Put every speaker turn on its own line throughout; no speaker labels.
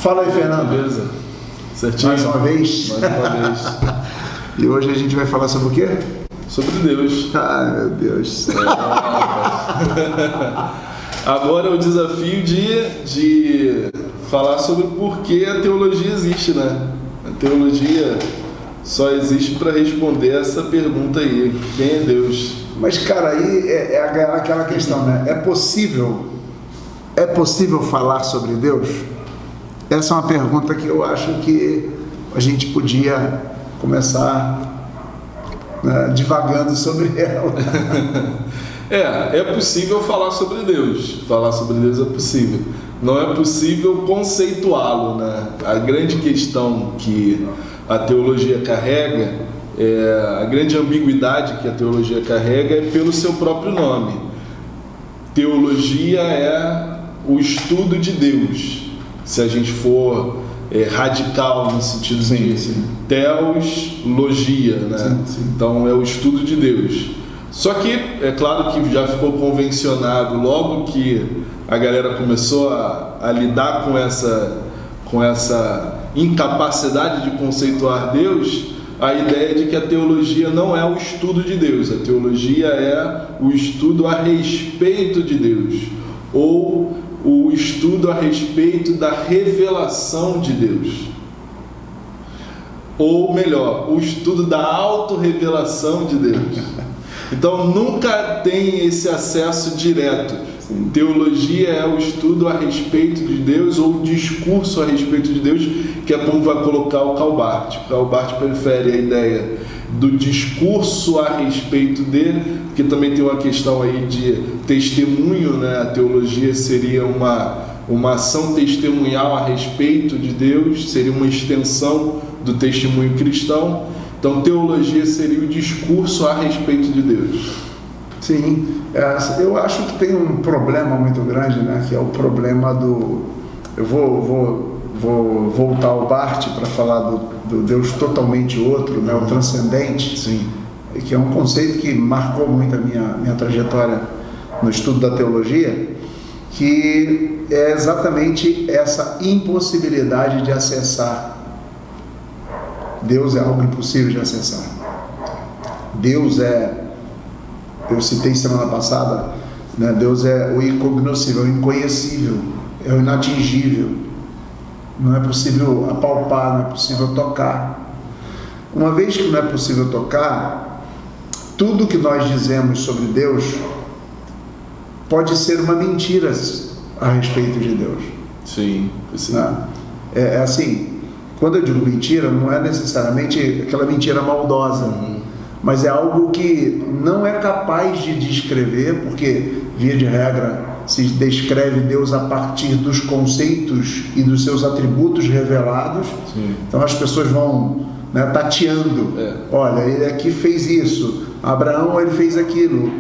Fala aí, Fernando.
Beleza? Certinho?
Mais uma vez. E hoje a gente vai falar sobre o quê?
Sobre Deus.
Ai, meu Deus.
Agora é o desafio de falar sobre por que a teologia existe, né? A teologia só existe para responder essa pergunta aí: quem é Deus?
Mas, cara, aí é aquela questão, né? É possível falar sobre Deus? Essa é uma pergunta que eu acho que a gente podia começar, né, divagando sobre ela.
É possível falar sobre Deus. Falar sobre Deus é possível. Não é possível conceituá-lo, né? A grande questão que a teologia carrega, a grande ambiguidade que a teologia carrega é pelo seu próprio nome. Teologia é o estudo de Deus. Se a gente for radical no sentido de teologia, né? Sim. Então é o estudo de Deus. Só que é claro que já ficou convencionado logo que a galera começou a lidar com essa incapacidade de conceituar Deus, a ideia de que a teologia não é o estudo de Deus. A teologia é o estudo a respeito de Deus, ou o estudo a respeito da revelação de Deus, ou melhor, o estudo da autorrevelação de Deus. Então nunca tem esse acesso direto. Sim. Teologia é o estudo a respeito de Deus, ou o discurso a respeito de Deus, que é como vai colocar o Karl Barth. O Karl Barth prefere a ideia do discurso a respeito dele, porque também tem uma questão aí de testemunho, né? A teologia seria uma ação testemunhal a respeito de Deus, seria uma extensão do testemunho cristão. Então, teologia seria o discurso a respeito de Deus.
Sim, eu acho que tem um problema muito grande, né? Que é o problema do... Eu vou voltar ao Barth para falar do Deus totalmente outro, né? O transcendente.
Sim.
Que é um conceito que marcou muito a minha trajetória no estudo da teologia, que é exatamente essa impossibilidade de acessar. Deus é algo impossível de acessar. Deus eu citei semana passada, né? Deus é o incognoscível, o inconhecível, é o inatingível. Não é possível apalpar, não é possível tocar. Uma vez que não é possível tocar, tudo que nós dizemos sobre Deus pode ser uma mentira a respeito de Deus.
Sim, sim.
É assim, quando eu digo mentira, não é necessariamente aquela mentira maldosa, mas é algo que não é capaz de descrever, porque, via de regra, se descreve Deus a partir dos conceitos e dos seus atributos revelados.
Sim.
Então as pessoas vão, né, tateando. Olha, ele aqui fez isso, Abraão ele fez aquilo,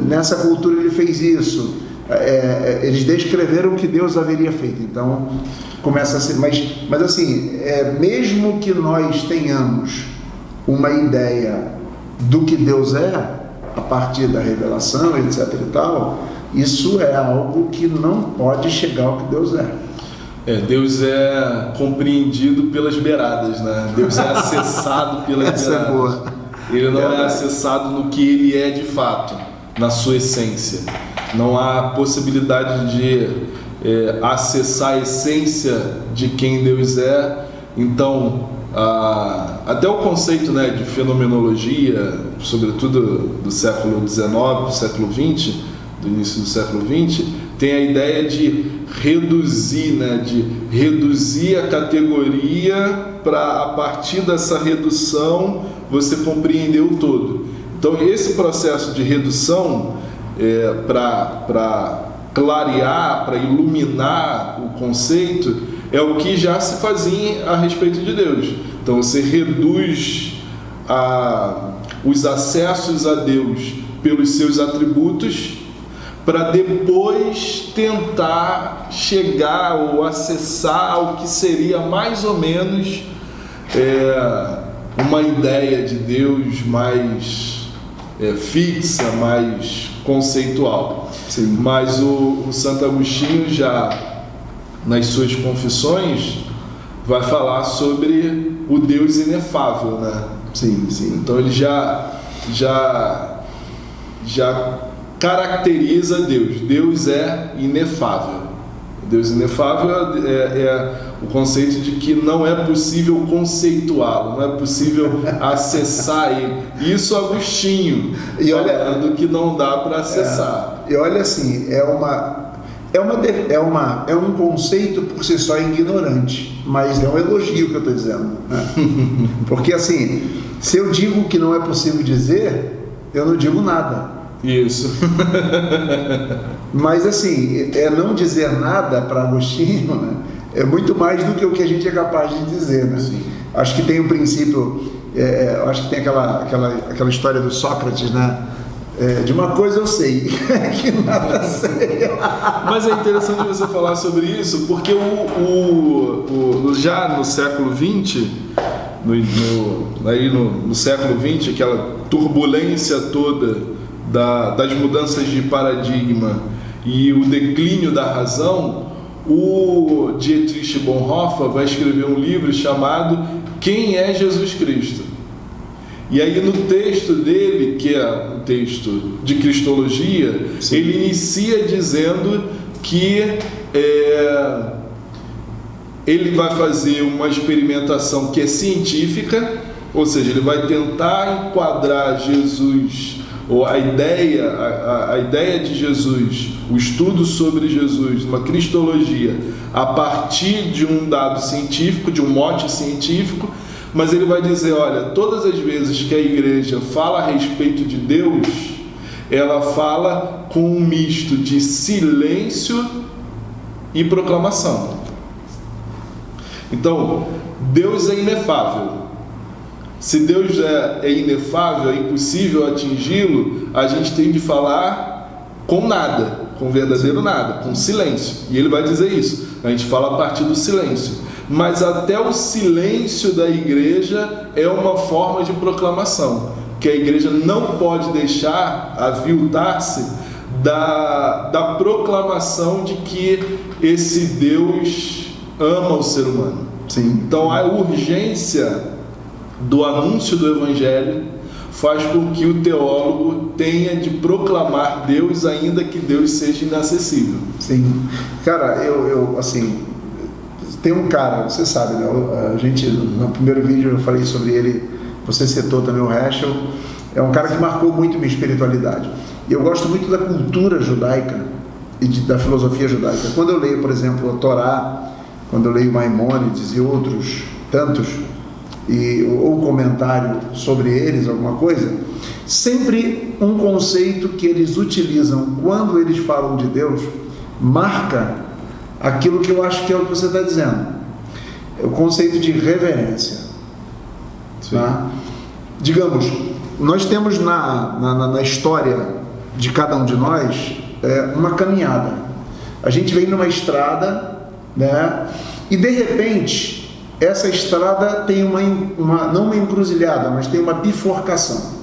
nessa cultura ele fez isso. Eles descreveram o que Deus haveria feito. Então começa a ser, mas assim, mesmo que nós tenhamos uma ideia do que Deus é a partir da revelação, etc e tal, isso é algo que não pode chegar ao que Deus é.
Deus é compreendido pelas beiradas, né? Deus é acessado pelas
Essa
beiradas.
É boa.
Ele não é acessado no que ele é de fato, na sua essência. Não há possibilidade de acessar a essência de quem Deus é. Então, até o conceito, né, de fenomenologia, sobretudo do século XIX, do século XX, do início do século XX, tem a ideia de reduzir, né, de reduzir a categoria para, a partir dessa redução, você compreender o todo. Então, esse processo de redução, para clarear, para iluminar o conceito, é o que já se fazia a respeito de Deus. Então, você reduz os acessos a Deus pelos seus atributos, para depois tentar chegar ou acessar o que seria mais ou menos uma ideia de Deus mais fixa, mais conceitual.
Sim.
Mas o Santo Agostinho já nas suas confissões, vai falar sobre o Deus inefável, né?
Sim, sim.
Então ele já caracteriza Deus. Deus é inefável. Deus inefável é o conceito de que não é possível conceituá-lo, não é possível acessar ele. Isso Agostinho, falando que não dá para acessar.
E olha assim, é um conceito por si só ignorante, mas é um elogio que eu estou dizendo, né? Porque assim, se eu digo que não é possível dizer, eu não digo nada.
Isso.
Mas assim, não dizer nada para Agostinho, né, é muito mais do que o que a gente é capaz de dizer, né?
Sim.
Acho que tem um princípio, acho que tem aquela história do Sócrates, né? De uma coisa eu sei, que nada sei.
Mas é interessante você falar sobre isso, porque já no século XX, no século XX, aquela turbulência toda das mudanças de paradigma e o declínio da razão, o Dietrich Bonhoeffer vai escrever um livro chamado Quem é Jesus Cristo? E aí no texto dele, que é um texto de cristologia, sim, ele inicia dizendo que ele vai fazer uma experimentação que é científica, ou seja, ele vai tentar enquadrar Jesus, ou a ideia de Jesus, o estudo sobre Jesus, uma cristologia, a partir de um dado científico, de um mote científico, mas ele vai dizer, olha, todas as vezes que a igreja fala a respeito de Deus, ela fala com um misto de silêncio e proclamação. Então, Deus é inefável. Se Deus é inefável, é impossível atingi-lo, a gente tem de falar com nada, com verdadeiro nada, com silêncio. E ele vai dizer isso, a gente fala a partir do silêncio. Mas até o silêncio da igreja é uma forma de proclamação, que a igreja não pode deixar aviltar-se da proclamação de que esse Deus ama o ser humano.
Sim.
Então a urgência do anúncio do Evangelho faz com que o teólogo tenha de proclamar Deus, ainda que Deus seja inacessível.
Sim. Cara, eu assim, tem um cara, você sabe, né? A gente, no primeiro vídeo eu falei sobre ele, você citou também o Heschel, é um cara que marcou muito minha espiritualidade. E eu gosto muito da cultura judaica e da filosofia judaica. Quando eu leio, por exemplo, a Torá, quando eu leio Maimônides e outros tantos, ou comentário sobre eles, alguma coisa, sempre um conceito que eles utilizam quando eles falam de Deus marca aquilo que eu acho que é o que você está dizendo, é o conceito de reverência. Tá? Digamos, nós temos na história de cada um de nós uma caminhada. A gente vem numa estrada, né, e de repente essa estrada tem não uma encruzilhada, mas tem uma bifurcação.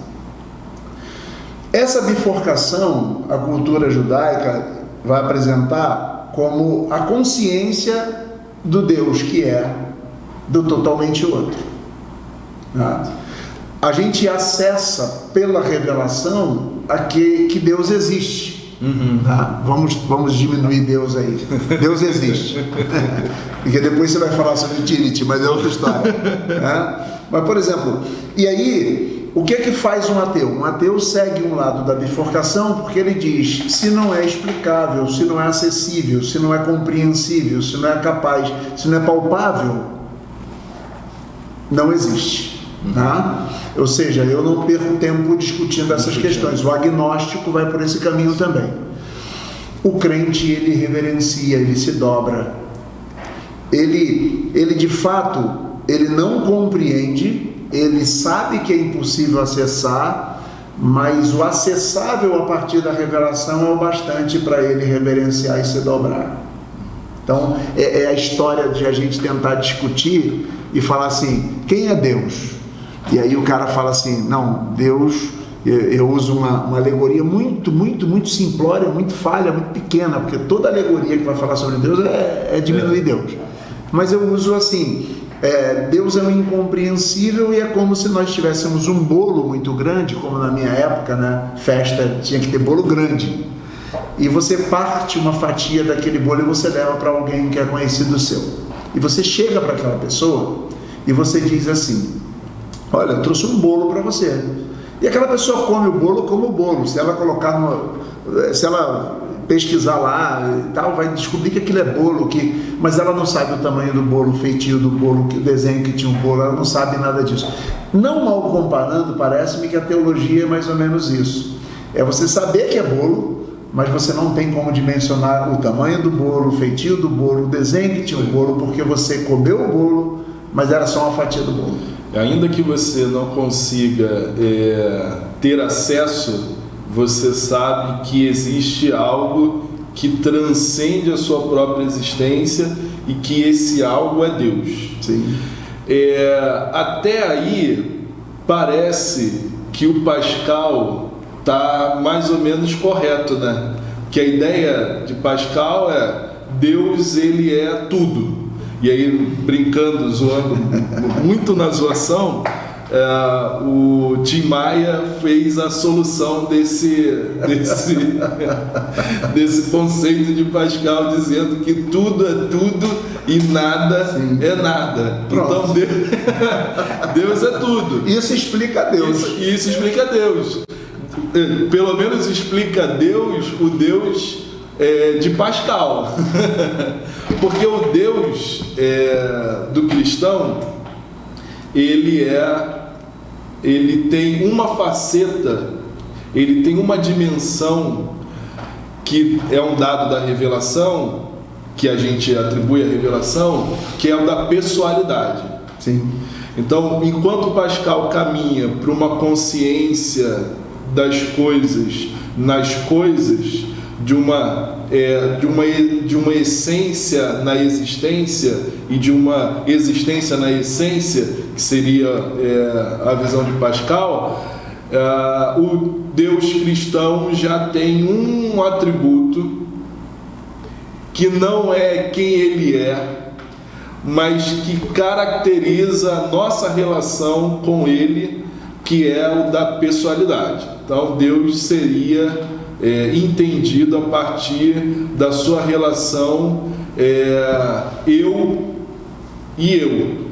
Essa bifurcação, a cultura judaica vai apresentar como a consciência do Deus que é do totalmente outro. A gente acessa pela revelação que Deus existe.
Uhum.
Tá? Vamos diminuir Deus aí. Deus existe. Porque depois você vai falar sobre Trinity, mas é outra história. Mas, por exemplo, e aí, o que é que faz um ateu? Um ateu segue um lado da bifurcação porque ele diz: se não é explicável, se não é acessível, se não é compreensível, se não é capaz, se não é palpável, não existe. Tá? Ou seja, eu não perco tempo discutindo essas questões. O agnóstico vai por esse caminho também. O crente, ele reverencia, ele se dobra. Ele de fato, ele não compreende, ele sabe que é impossível acessar, mas o acessável a partir da revelação é o bastante para ele reverenciar e se dobrar. Então, é a história de a gente tentar discutir e falar assim: quem é Deus? E aí o cara fala assim: não, Deus eu uso uma alegoria muito simplória, muito falha, muito pequena, porque toda alegoria que vai falar sobre Deus é diminuir Deus. Mas eu uso assim, Deus é o incompreensível e é como se nós tivéssemos um bolo muito grande, como na minha época, né? Festa tinha que ter bolo grande. E você parte uma fatia daquele bolo e você leva para alguém que é conhecido seu. E você chega para aquela pessoa e você diz assim: olha, eu trouxe um bolo para você. E aquela pessoa come o bolo como o bolo. Se ela se ela pesquisar lá e tal, vai descobrir que aquilo é bolo, mas ela não sabe o tamanho do bolo, o feitio do bolo, o desenho que tinha um bolo, ela não sabe nada disso. Não mal comparando, parece-me que a teologia é mais ou menos isso. É você saber que é bolo, mas você não tem como dimensionar o tamanho do bolo, o feitio do bolo, o desenho que tinha o bolo, porque você comeu o bolo, mas era só uma fatia do bolo.
Ainda que você não consiga ter acesso, você sabe que existe algo que transcende a sua própria existência e que esse algo é Deus.
Sim.
Até aí, parece que o Pascal está mais ou menos correto, né? Que a ideia de Pascal é Deus, ele é tudo. E aí, brincando, zoando muito na zoação, o Tim Maia fez a solução desse conceito de Pascal, dizendo que tudo é tudo e nada é nada.
Pronto.
Então Deus é tudo.
Isso explica Deus.
Isso explica Deus. Pelo menos explica Deus, o Deus de Pascal. Porque o Deus do cristão, ele tem uma faceta, ele tem uma dimensão que é um dado da revelação, que a gente atribui à revelação, que é o da pessoalidade.
Sim.
Então, enquanto Pascal caminha para uma consciência das coisas nas coisas, de uma essência na existência e de uma existência na essência, que seria a visão de Pascal, o Deus cristão já tem um atributo que não é quem ele é, mas que caracteriza a nossa relação com ele, que é o da pessoalidade. Então Deus seria entendido a partir da sua relação eu e eu.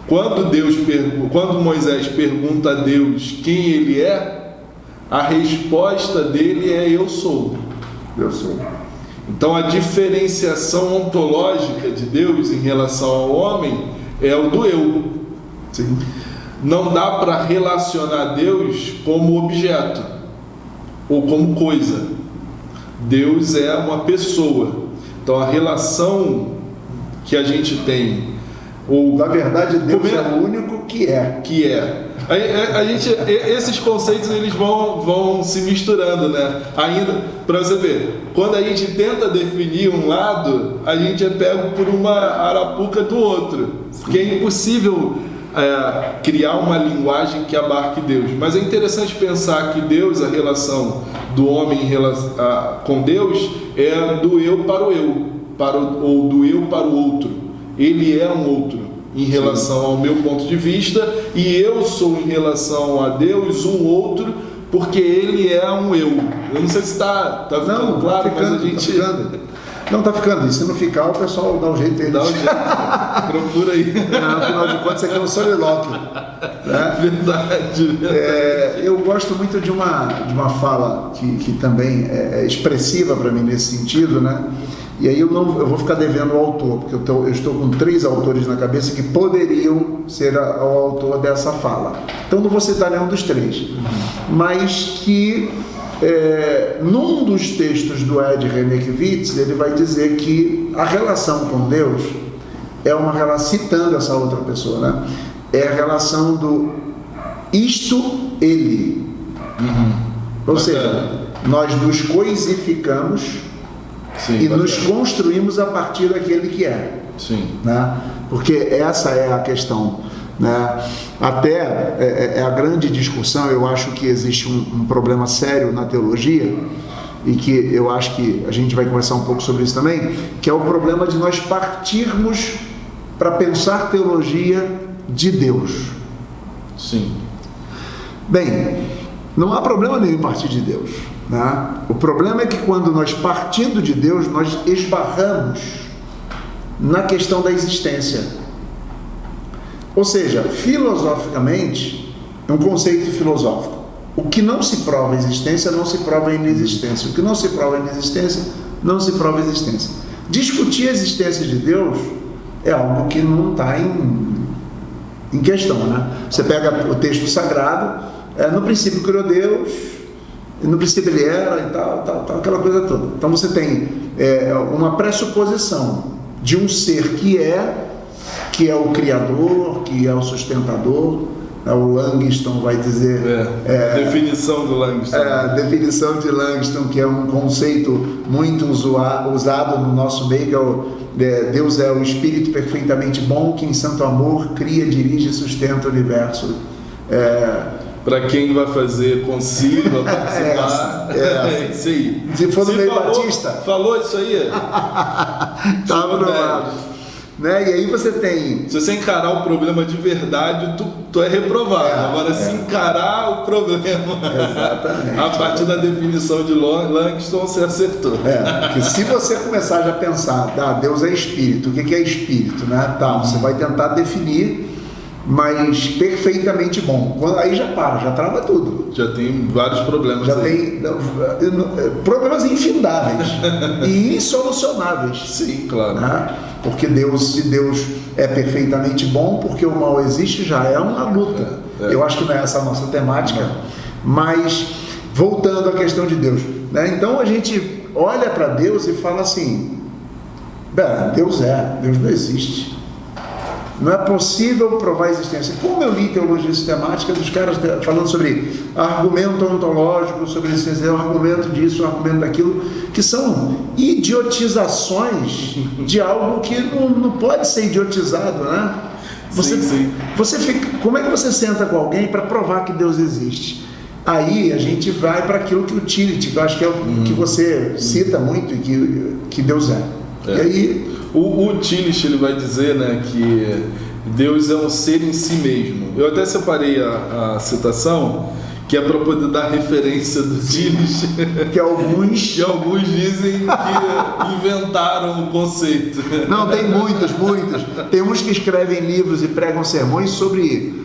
Quando Moisés pergunta a Deus quem ele é, a resposta dele é eu sou.
Eu sou.
Então a diferenciação ontológica de Deus em relação ao homem é o do eu.
Sim.
Não dá para relacionar Deus como objeto ou como coisa. Deus é uma pessoa. Então a relação que a gente tem, ou
na verdade Deus é o único que é.
Esses conceitos eles vão se misturando, né? Ainda, para você ver, quando a gente tenta definir um lado, a gente é pego por uma arapuca do outro, porque é impossível criar uma linguagem que abarque Deus. Mas é interessante pensar que Deus, a relação do homem com Deus, é do eu para o eu, ou do eu para o outro. Ele é um outro em relação ao meu ponto de vista, e eu sou em relação a Deus um outro, porque ele é um eu. Eu não sei se está ficando claro, mas a gente...
Não, tá ficando. E se não ficar, o pessoal dá um jeito aí.
Dá um jeito. Procura aí.
Afinal de contas, isso aqui é um solilóquio. Né?
Verdade.
Eu gosto muito de uma fala que também é expressiva para mim nesse sentido, né? E aí eu vou ficar devendo o autor, porque eu estou com 3 autores na cabeça que poderiam ser o autor dessa fala. Então não vou citar nenhum dos 3. Mas que... num dos textos do Ed Renekiewicz, ele vai dizer que a relação com Deus é uma relação, citando essa outra pessoa, né? É a relação do isto, ele. Ou seja, nós nos coisificamos. Sim, e nos construímos a partir daquele que é.
Sim.
Né? Porque essa é a questão. né? Até é a grande discussão. Eu acho que existe um problema sério na teologia, e que eu acho que a gente vai conversar um pouco sobre isso também, que é o problema de nós partirmos para pensar teologia de Deus.
Sim.
Bem, não há problema nenhum em partir de Deus, né? O problema é que quando nós partindo de Deus, nós esbarramos na questão da existência. Ou seja, filosoficamente, é um conceito filosófico. O que não se prova a existência, não se prova a inexistência. O que não se prova a inexistência, não se prova a existência. Discutir a existência de Deus é algo que não está em questão, né? Você pega o texto sagrado, no princípio criou Deus, no princípio ele era e tal, aquela coisa toda. Então você tem uma pressuposição de um ser que é o Criador, que é o sustentador. O Langston vai dizer...
definição do Langston.
A definição de Langston, que é um conceito muito usado no nosso meio, Deus é o Espírito perfeitamente bom, que em santo amor cria, dirige e sustenta o universo.
Para quem vai fazer concílio, vai participar. É isso aí.
Se for no meio batista...
Falou isso aí?
Estava no lado. Né? E aí você tem...
Se você encarar o problema de verdade, tu é reprovado. Agora, se encarar o problema
exatamente,
a partir da definição de Langston, você acertou.
Porque se você começar já a pensar, Deus é espírito, o que é espírito? Né? Você vai tentar definir, mas perfeitamente bom. Aí já trava tudo.
Já tem vários problemas.
Já tem problemas infindáveis e insolucionáveis.
Sim, claro.
Né? Porque se Deus é perfeitamente bom, porque o mal existe, já é uma luta. Eu acho que não é essa a nossa temática, mas voltando à questão de Deus, né? Então a gente olha para Deus e fala assim: Deus não existe. Não é possível provar a existência. Como eu li teologia sistemática dos caras falando sobre argumento ontológico, sobre a existência, argumento disso, argumento daquilo, que são idiotizações de algo que não pode ser idiotizado, né? Você fica, como é que você senta com alguém para provar que Deus existe? Aí a gente vai para aquilo que o Tillich, que eu acho que é o que você cita muito, que Deus é. E aí...
O Tillich, ele vai dizer, né, que Deus é um ser em si mesmo. Eu até separei a citação, que é para poder dar referência do Tillich,
que alguns
dizem que inventaram o conceito.
Não, tem muitos. Tem uns que escrevem livros e pregam sermões sobre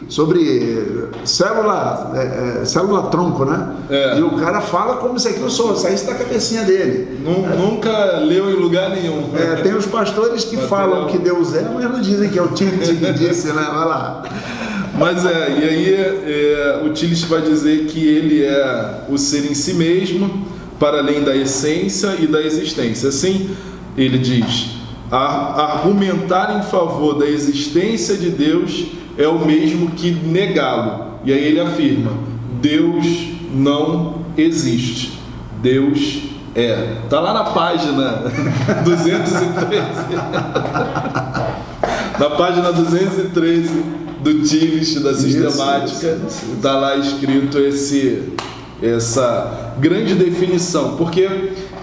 célula tronco, né? E o cara fala como se aquilo saísse da cabecinha dele.
Nunca leu em lugar nenhum.
Tem os pastores que falam que Deus é, mas não dizem que é o Tillich que disse, né? Vai lá.
Mas e aí o Tillich vai dizer que ele é o ser em si mesmo, para além da essência e da existência. Assim, ele diz: argumentar em favor da existência de Deus é o mesmo que negá-lo. E aí ele afirma: Deus não existe, Deus é. Está lá na página 213. Na página 213 do Tillich, da sistemática, está lá escrito essa grande definição, porque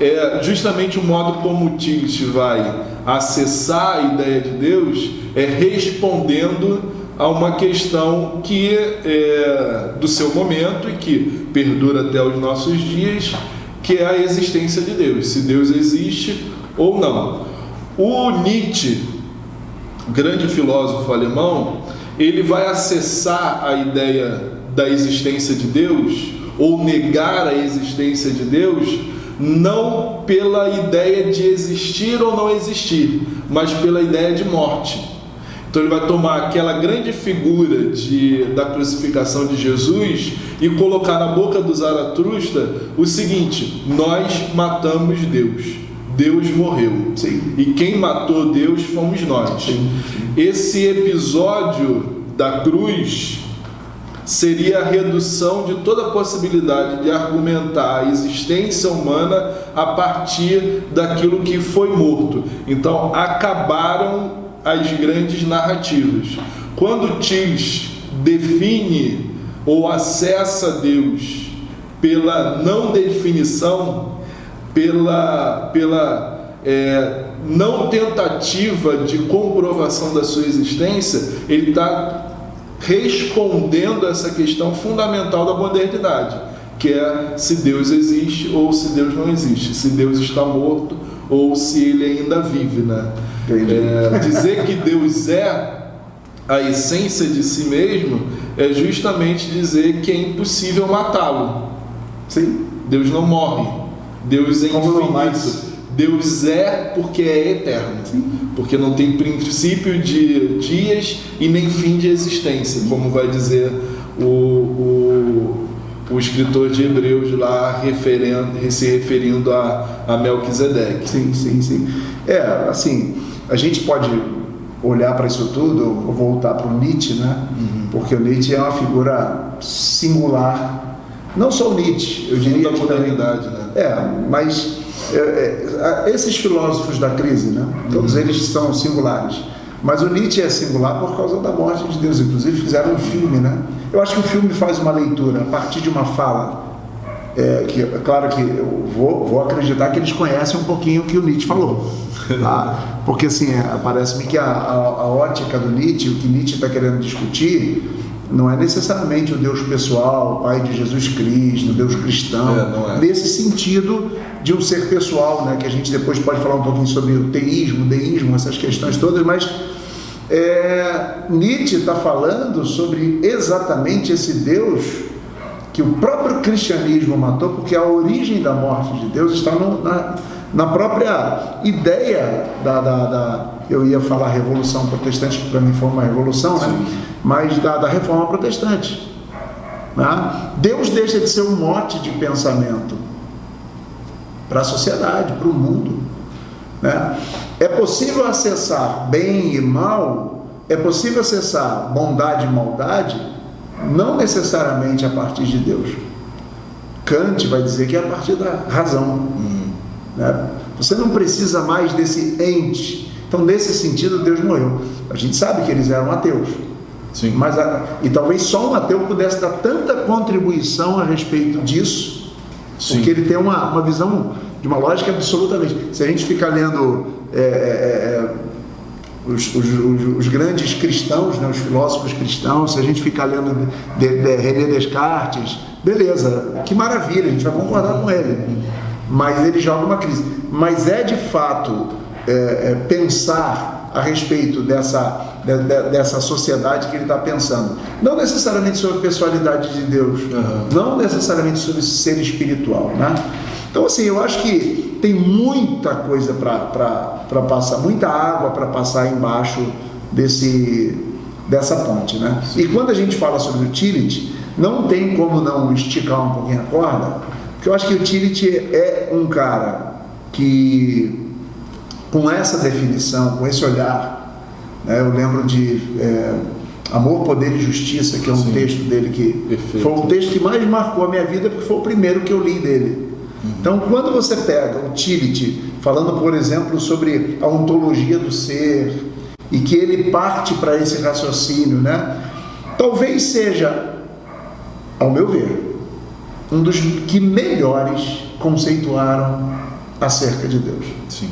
é justamente o modo como o Tillich vai acessar a ideia de Deus é respondendo a uma questão que é do seu momento e que perdura até os nossos dias, que é a existência de Deus, se Deus existe ou não. O Nietzsche, grande filósofo alemão, ele vai acessar a ideia da existência de Deus, ou negar a existência de Deus, não pela ideia de existir ou não existir, mas pela ideia de morte. Então ele vai tomar aquela grande figura da crucificação de Jesus e colocar na boca do Zaratustra o seguinte: nós matamos Deus, Deus morreu.
Sim.
E quem matou Deus fomos nós.
Sim.
Esse episódio da cruz seria a redução de toda a possibilidade de argumentar a existência humana a partir daquilo que foi morto. Então acabaram as grandes narrativas. Quando Tillich define ou acessa Deus pela não definição, pela não tentativa de comprovação da sua existência, ele está respondendo a essa questão fundamental da modernidade, que é se Deus existe ou se Deus não existe, se Deus está morto ou se ele ainda vive, né? Dizer que Deus é a essência de si mesmo é justamente dizer que é impossível matá-lo.
Sim.
Deus não morre, Deus é infinito, Deus é porque é eterno. Sim. Porque não tem princípio de dias e nem fim de existência, como vai dizer o escritor de Hebreus lá, se referindo a Melquisedeque.
Sim. Assim, a gente pode olhar para isso tudo, ou voltar para o Nietzsche, né? Porque o Nietzsche é uma figura singular. Não só o Nietzsche, eu diria
da modernidade, né?
Mas esses filósofos da crise, né? Todos eles são singulares. Mas o Nietzsche é singular por causa da morte de Deus. Inclusive fizeram um filme, né? Eu acho que o filme faz uma leitura a partir de uma fala. Claro que eu vou acreditar que eles conhecem um pouquinho o que o Nietzsche falou, tá? Porque assim, parece-me que a ótica do Nietzsche, o que Nietzsche está querendo discutir, não é necessariamente o Deus pessoal, o Pai de Jesus Cristo, o Deus cristão, nesse sentido de um ser pessoal, né? Que a gente depois pode falar um pouquinho sobre o teísmo, deísmo, essas questões todas, mas Nietzsche está falando sobre exatamente esse Deus que o próprio cristianismo matou, porque a origem da morte de Deus está na própria ideia eu ia falar revolução protestante, que para mim foi uma revolução, né? Mas da reforma protestante, né? Deus deixa de ser um mote de pensamento para a sociedade, para o mundo, né? É possível acessar bem e mal, é possível acessar bondade e maldade, não necessariamente a partir de Deus. Kant vai dizer que é a partir da razão, né? Você não precisa mais desse ente. Então, nesse sentido, Deus morreu. A gente sabe que eles eram ateus.
Sim.
E talvez só um ateu pudesse dar tanta contribuição a respeito disso. Sim. Porque ele tem uma visão de uma lógica absolutamente. Se a gente ficar lendo os grandes cristãos, né, os filósofos cristãos, se a gente ficar lendo René Descartes, beleza, que maravilha, a gente vai concordar com ele. Mas ele joga uma crise. Mas de fato pensar a respeito dessa sociedade que ele está pensando, não necessariamente sobre a pessoalidade de Deus, não necessariamente sobre esse ser espiritual, né? Então, assim, eu acho que tem muita coisa para passar, muita água para passar embaixo dessa ponte, né? E quando a gente fala sobre o Tillich, não tem como não esticar um pouquinho a corda, porque eu acho que o Tillich é um cara que, com essa definição, com esse olhar, né, eu lembro de Amor, Poder e Justiça, que é um texto dele que foi o texto que mais marcou a minha vida, porque foi o primeiro que eu li dele. Então, quando você pega o Tillich falando, por exemplo, sobre a ontologia do ser, e que ele parte para esse raciocínio, né, talvez seja, ao meu ver, um dos que melhores conceituaram acerca de Deus.
Sim.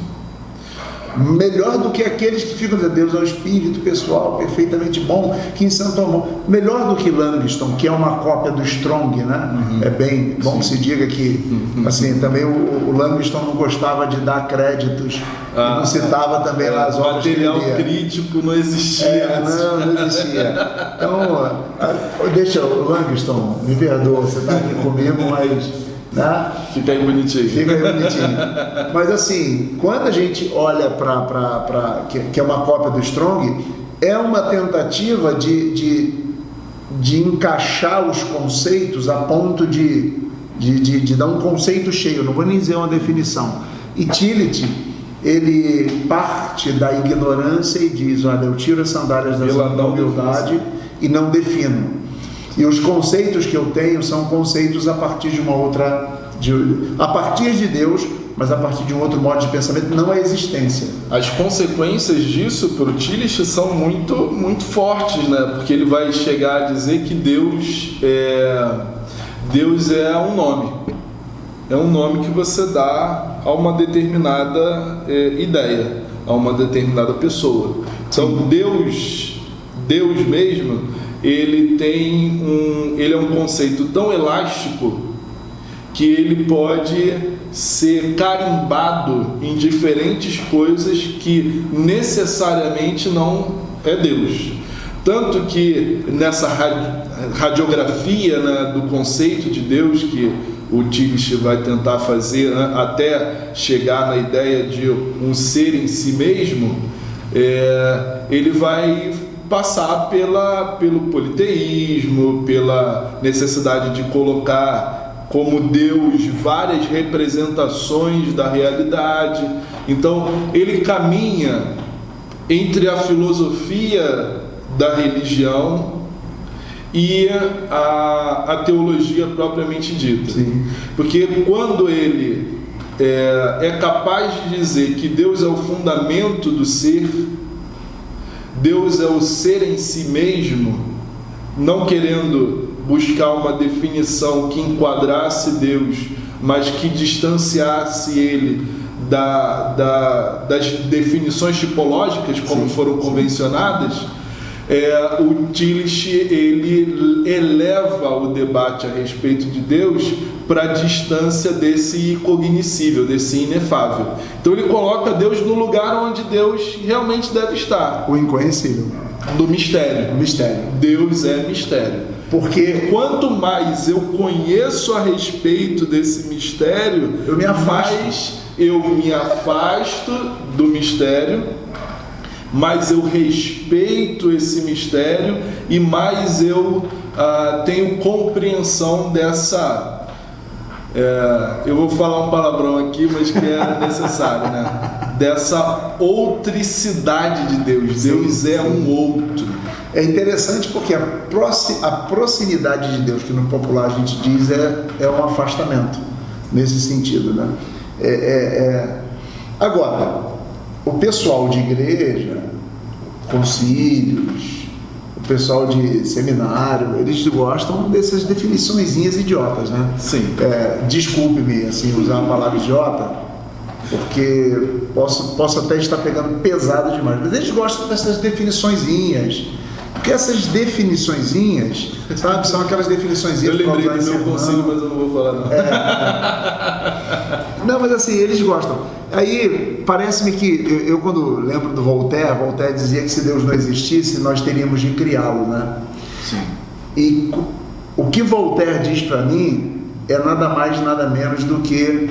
Melhor do que aqueles que ficam dizendo Deus é um espírito pessoal perfeitamente bom, que em santo amor. Melhor do que Langston, que é uma cópia do Strong, né? É bem bom que se diga que assim, também o Langston não gostava de dar créditos, não citava também lá as obras.
Material crítico não existia.
Não existia. Então, deixa o Langston, me perdoa, você está aqui comigo, mas... né?
Fica aí bonitinho.
Mas assim, quando a gente olha para que é uma cópia do Strong, é uma tentativa de encaixar os conceitos a ponto de dar um conceito cheio, não vou nem dizer uma definição. E Tillich, ele parte da ignorância e diz, olha, eu tiro as sandálias da humildade e não defino. E os conceitos que eu tenho são conceitos a partir de uma outra, a partir de Deus, mas a partir de um outro modo de pensamento, não a existência.
As consequências disso para o Tillich são muito, muito fortes, né? Porque ele vai chegar a dizer que Deus é um nome. É um nome que você dá a uma determinada ideia, a uma determinada pessoa. Então, Deus mesmo, ele é um conceito tão elástico que ele pode ser carimbado em diferentes coisas que necessariamente não é Deus. Tanto que nessa radiografia, né, do conceito de Deus que o Tillich vai tentar fazer, né, até chegar na ideia de um ser em si mesmo, ele vai passar pelo politeísmo, pela necessidade de colocar como Deus várias representações da realidade. Então ele caminha entre a filosofia da religião e a teologia propriamente dita.
Sim.
Porque quando ele é capaz de dizer que Deus é o fundamento do ser, Deus é o ser em si mesmo, não querendo buscar uma definição que enquadrasse Deus, mas que distanciasse ele das definições tipológicas como foram convencionadas, o Tillich ele eleva o debate a respeito de Deus para a distância desse incognoscível, desse inefável. Então ele coloca Deus no lugar onde Deus realmente deve estar.
O inconhecível.
Do mistério.
Mistério.
Deus é mistério.
Porque
quanto mais eu conheço a respeito desse mistério, mais eu me afasto do mistério, mais eu respeito esse mistério e mais eu tenho compreensão dessa... eu vou falar um palavrão aqui, mas que é necessário, né? Dessa outricidade de Deus.
Sim,
Deus é um outro.
É interessante porque a proximidade de Deus, que no popular a gente diz, é um afastamento, nesse sentido, né? Agora, o pessoal de igreja, concílios, o pessoal de seminário, eles gostam dessas definiçõezinhas idiotas, né?
Sim.
Desculpe-me, assim, usar a palavra idiota, porque posso até estar pegando pesado demais, mas eles gostam dessas definiçõezinhas, porque essas definiçõezinhas, sabe, são aquelas definiçõezinhas...
Eu lembrei do meu concílio, mas eu não vou falar não.
Não, mas assim, eles gostam. Aí, parece-me que, eu quando lembro do Voltaire dizia que se Deus não existisse, nós teríamos de criá-lo, né?
Sim.
E o que Voltaire diz para mim é nada mais, nada menos do que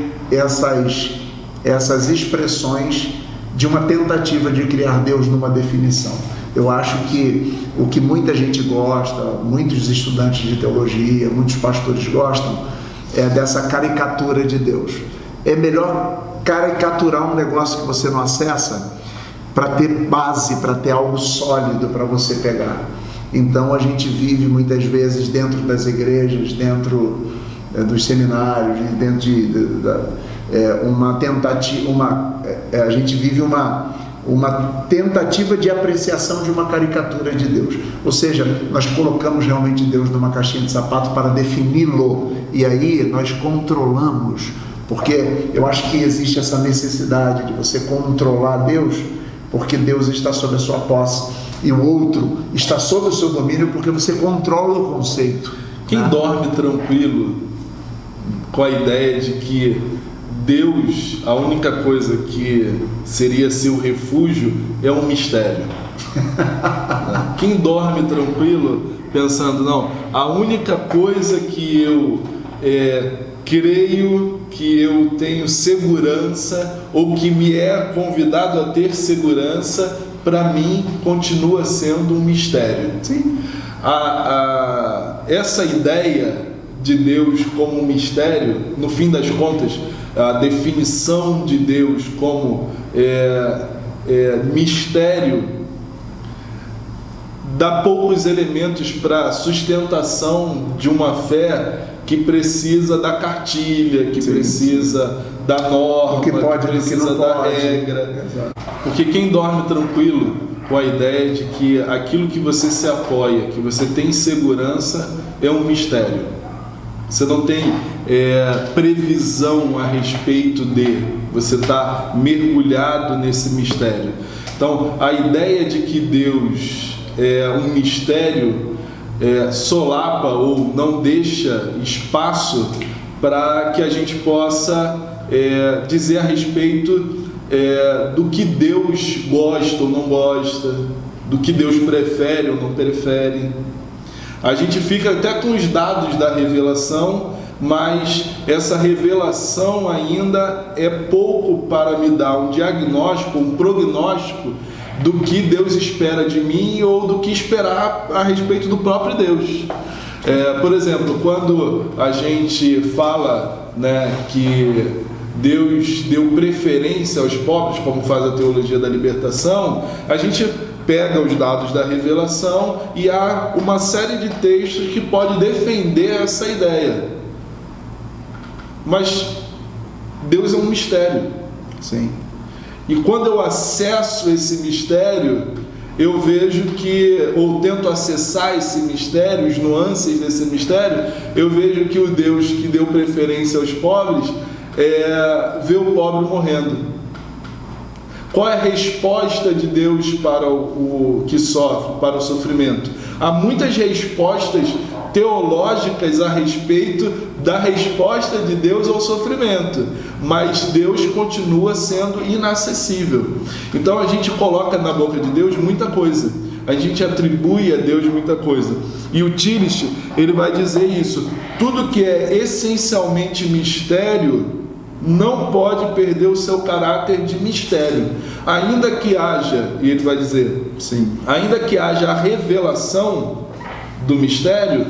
essas expressões de uma tentativa de criar Deus numa definição. Eu acho que o que muita gente gosta, muitos estudantes de teologia, muitos pastores gostam, é dessa caricatura de Deus. É melhor caricaturar um negócio que você não acessa para ter base, para ter algo sólido para você pegar. Então a gente vive muitas vezes dentro das igrejas, dentro dos seminários, dentro uma tentativa, a gente vive uma tentativa de apreciação de uma caricatura de Deus. Ou seja, nós colocamos realmente Deus numa caixinha de sapato para defini-lo, e aí nós controlamos, porque eu acho que existe essa necessidade de você controlar Deus, porque Deus está sob a sua posse e o outro está sob o seu domínio, porque você controla o conceito.
Quem dorme tranquilo com a ideia de que Deus, a única coisa que seria seu refúgio é um mistério. Quem dorme tranquilo pensando, não, a única coisa que eu creio, que eu tenho segurança, ou que me é convidado a ter segurança, para mim continua sendo um mistério.
Sim.
Essa ideia de Deus como um mistério, no fim das contas, a definição de Deus como mistério dá poucos elementos para a sustentação de uma fé que precisa da cartilha, que
Sim.
precisa da norma,
o que pode,
que precisa
o que não
da
pode.
regra.
Exato.
Porque quem dorme tranquilo com a ideia de que aquilo que você se apoia, que você tem segurança, é um mistério. Você não tem previsão a respeito de, você está mergulhado nesse mistério. Então, a ideia de que Deus é um mistério solapa ou não deixa espaço para que a gente possa dizer a respeito do que Deus gosta ou não gosta, do que Deus prefere ou não prefere. A gente fica até com os dados da revelação, mas essa revelação ainda é pouco para me dar um diagnóstico, um prognóstico do que Deus espera de mim ou do que esperar a respeito do próprio Deus. Por exemplo, quando a gente fala, né, que Deus deu preferência aos pobres, como faz a teologia da libertação, a gente pega os dados da revelação e há uma série de textos que pode defender essa ideia. Mas Deus é um mistério.
Sim.
E quando eu acesso esse mistério, eu vejo que, ou tento acessar esse mistério, os nuances desse mistério, eu vejo que o Deus que deu preferência aos pobres vê o pobre morrendo. Qual é a resposta de Deus para o que sofre, para o sofrimento? Há muitas respostas teológicas a respeito da resposta de Deus ao sofrimento, mas Deus continua sendo inacessível. Então a gente coloca na boca de Deus muita coisa, a gente atribui a Deus muita coisa. E o Tillich, ele vai dizer isso: tudo que é essencialmente mistério não pode perder o seu caráter de mistério, ainda que haja, e ele vai dizer,
sim,
ainda que haja a revelação do mistério,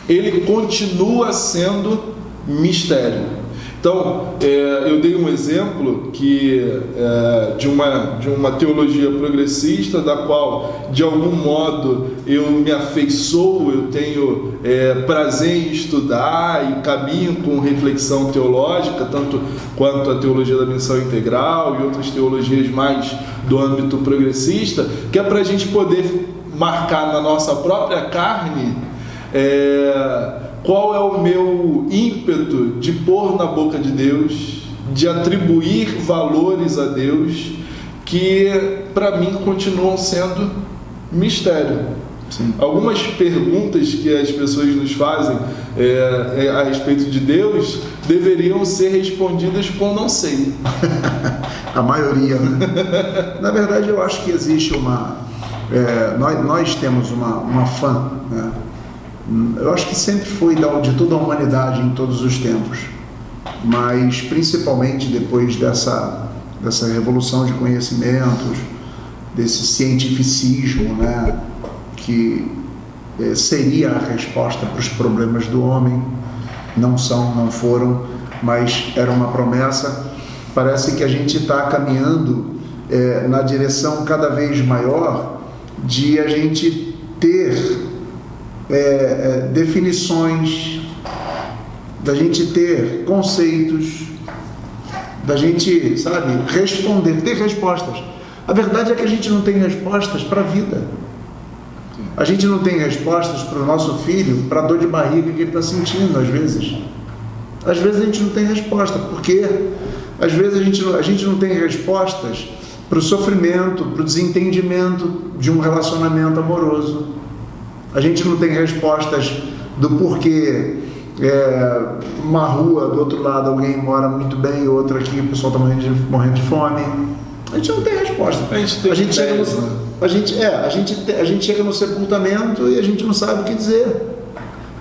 ele continua sendo mistério. Então, eu dei um exemplo de uma teologia progressista, da qual, de algum modo, eu me afeiçoo, eu tenho prazer em estudar e caminho com reflexão teológica, tanto quanto a teologia da missão integral e outras teologias mais do âmbito progressista, que é para a gente poder marcar na nossa própria carne qual é o meu ímpeto de pôr na boca de Deus, de atribuir valores a Deus que para mim continuam sendo mistério.
Sim.
Algumas perguntas que as pessoas nos fazem a respeito de Deus deveriam ser respondidas com não sei.
A maioria, né? Na verdade, eu acho que existe nós temos uma fã, né? Eu acho que sempre foi de toda a humanidade em todos os tempos, mas principalmente depois dessa revolução de conhecimentos, desse cientificismo, né, que seria a resposta para os problemas do homem, não foram, mas era uma promessa. Parece que a gente está caminhando na direção cada vez maior de a gente ter definições, da gente ter conceitos, da gente, responder, ter respostas. A verdade é que a gente não tem respostas para a vida. A gente não tem respostas para o nosso filho, para a dor de barriga que ele está sentindo, às vezes. Às vezes a gente não tem resposta, porque às vezes a gente não tem respostas para o sofrimento, para o desentendimento de um relacionamento amoroso. A gente não tem respostas do porquê uma rua do outro lado alguém mora muito bem, outra aqui o pessoal está morrendo de fome. A gente não tem resposta. A gente chega no sepultamento e a gente não sabe o que dizer.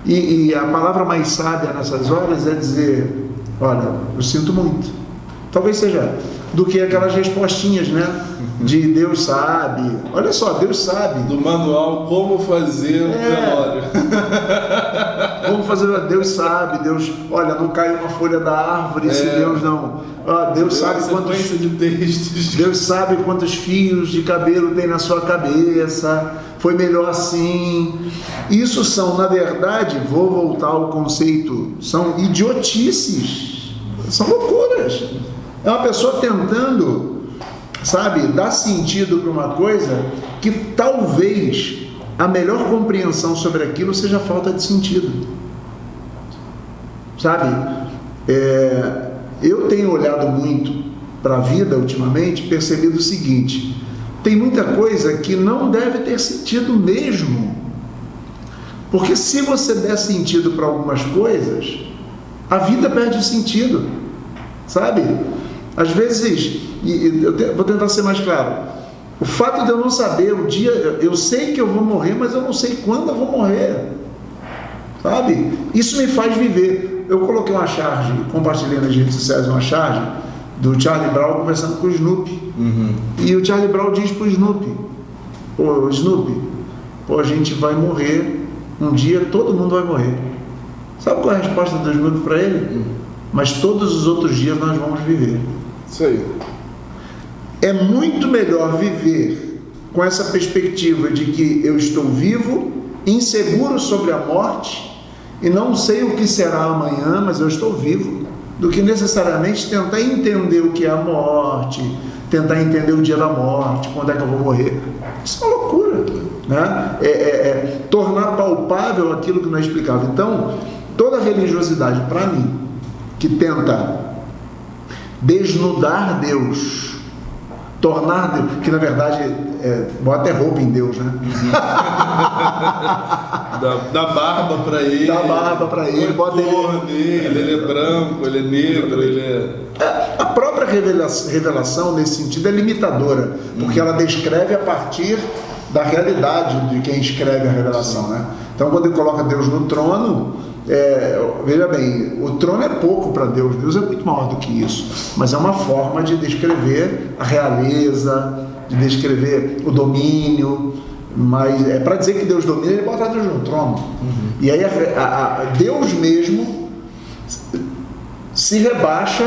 E a palavra mais sábia nessas horas é dizer: olha, eu sinto muito. Talvez seja do que aquelas respostinhas, né? De Deus sabe. Olha só, Deus sabe.
Do manual Como Fazer o Velório.
Como fazer, Deus sabe. Deus, olha, não cai uma folha da árvore se Deus não. Deus sabe Deus sabe quantos fios de cabelo tem na sua cabeça. Foi melhor assim. Isso são, na verdade, vou voltar ao conceito, são idiotices. São loucuras. loucuras. É uma pessoa tentando, sabe, dar sentido para uma coisa que talvez a melhor compreensão sobre aquilo seja a falta de sentido. Sabe? Eu tenho olhado muito para a vida ultimamente, percebido o seguinte: tem muita coisa que não deve ter sentido mesmo. Porque se você der sentido para algumas coisas, a vida perde o sentido, sabe? Às vezes, vou tentar ser mais claro, o fato de eu não saber o dia, eu sei que eu vou morrer, mas eu não sei quando eu vou morrer, sabe? Isso me faz viver. Eu coloquei uma charge, compartilhei nas redes sociais uma charge do Charlie Brown conversando com o Snoopy. E o Charlie Brown diz para o Snoopy: pô, Snoopy, a gente vai morrer. Um dia todo mundo vai morrer. Sabe qual é a resposta do Snoopy para ele? Mas todos os outros dias nós vamos viver.
Isso aí.
É muito melhor viver com essa perspectiva de que eu estou vivo, inseguro sobre a morte, e não sei o que será amanhã, mas eu estou vivo, do que necessariamente tentar entender o que é a morte, tentar entender o dia da morte, quando é que eu vou morrer. Isso é uma loucura, né? Tornar palpável aquilo que não é explicável. Então, toda religiosidade, para mim, que tenta desnudar Deus, tornar Deus, que na verdade bota roupa em Deus, né?
Dá barba para ele.
Dá barba para ele, bota
ele é branco, ele é negro, ele é...
A própria revelação nesse sentido é limitadora, porque ela descreve a partir da realidade de quem escreve a revelação, né? Então, quando ele coloca Deus no trono, veja bem, o trono é pouco para Deus. Deus é muito maior do que isso, mas é uma forma de descrever a realeza, de descrever o domínio. Mas para dizer que Deus domina, ele bota Deus no trono. E aí Deus mesmo se rebaixa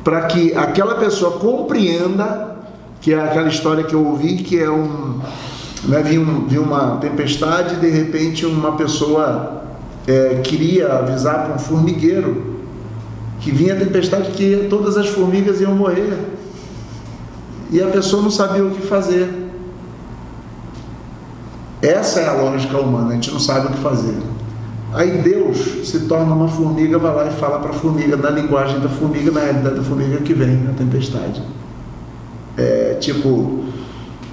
para que aquela pessoa compreenda, que é aquela história que eu ouvi, que é viu uma tempestade, e de repente uma pessoa queria avisar para um formigueiro que vinha a tempestade, que todas as formigas iam morrer, e a pessoa não sabia o que fazer. Essa é a lógica humana, a gente não sabe o que fazer. Aí Deus se torna uma formiga, vai lá e fala para a formiga, na linguagem da formiga, na realidade da formiga, que vem a tempestade.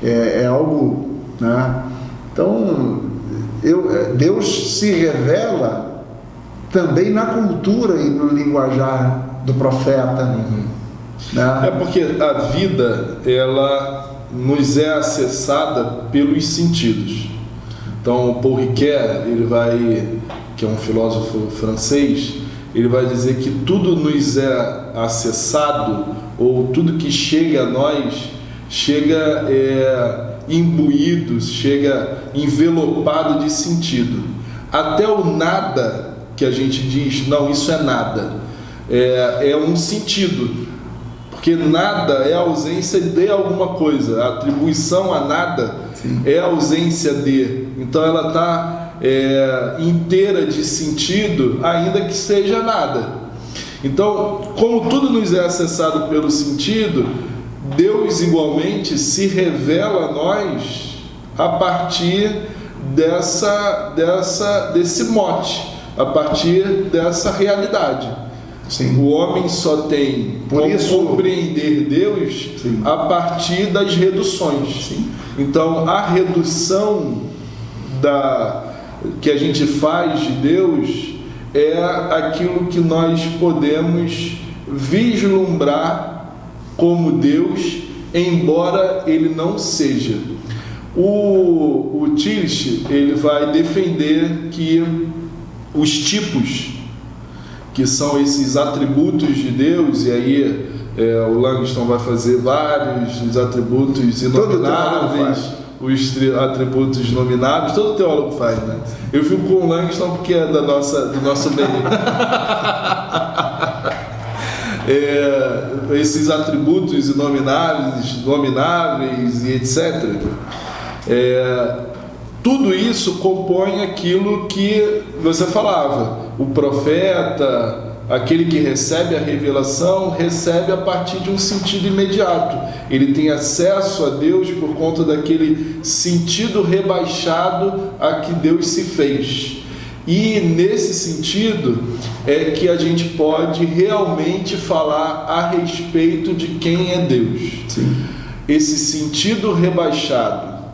É algo, né? Então, Deus se revela também na cultura e no linguajar do profeta. Né?
Porque a vida, ela nos é acessada pelos sentidos. Então, Paul Ricoeur, que é um filósofo francês, ele vai dizer que tudo nos é acessado, ou tudo que chega a nós, chega imbuído, chega envelopado de sentido. Até o nada, que a gente diz, não, isso é nada, é um sentido. Porque nada é a ausência de alguma coisa. A atribuição a nada é a ausência de. Então ela está inteira de sentido, ainda que seja nada. Então, como tudo nos é acessado pelo sentido, Deus igualmente se revela a nós a partir desse mote, a partir dessa realidade.
Sim.
O homem só tem como compreender Deus a partir das reduções.
Sim.
Então, a redução que a gente faz de Deus é aquilo que nós podemos vislumbrar como Deus, embora ele não seja. O Tillich, ele vai defender que os tipos, que são esses atributos de Deus, e aí o Langston vai fazer vários, os atributos inomináveis, os atributos nomináveis, todo teólogo faz, né? Eu fico com o Langston porque é do nosso meio. Esses atributos nomináveis e etc. Tudo isso compõe aquilo que você falava, o profeta, aquele que recebe a revelação, recebe a partir de um sentido imediato. Ele tem acesso a Deus por conta daquele sentido rebaixado a que Deus se fez. E nesse sentido é que a gente pode realmente falar a respeito de quem é Deus.
Sim.
Esse sentido rebaixado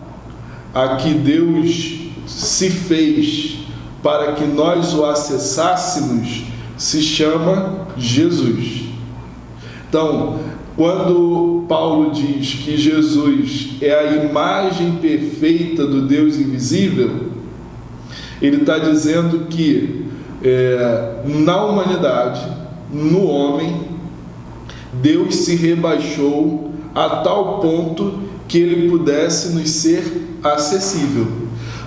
a que Deus se fez para que nós o acessássemos se chama Jesus. Então, quando Paulo diz que Jesus é a imagem perfeita do Deus invisível, ele está dizendo que na humanidade, no homem, Deus se rebaixou a tal ponto que ele pudesse nos ser acessível.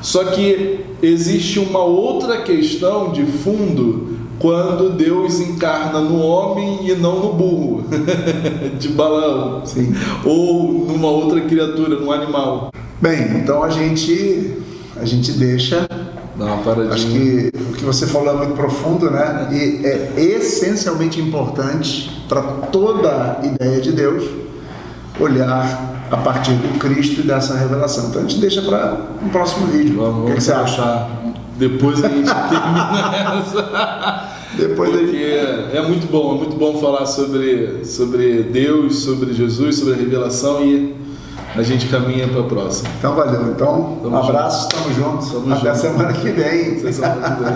Só que existe uma outra questão de fundo quando Deus encarna no homem e não no burro de Balaão.
Sim.
Ou numa outra criatura, num animal.
Bem, então a gente deixa.
Dá uma paradinha.
Acho que o que você falou é muito profundo, né? E é essencialmente importante para toda a ideia de Deus olhar a partir do Cristo e dessa revelação. Então a gente deixa para um próximo vídeo.
Vamos,
o que você acha?
Depois a gente termina essa. Porque é muito bom falar sobre Deus, sobre Jesus, sobre a revelação, e a gente caminha para a próxima.
Então valeu. Então, um abraço, estamos juntos. Até semana que vem.
Até semana que vem.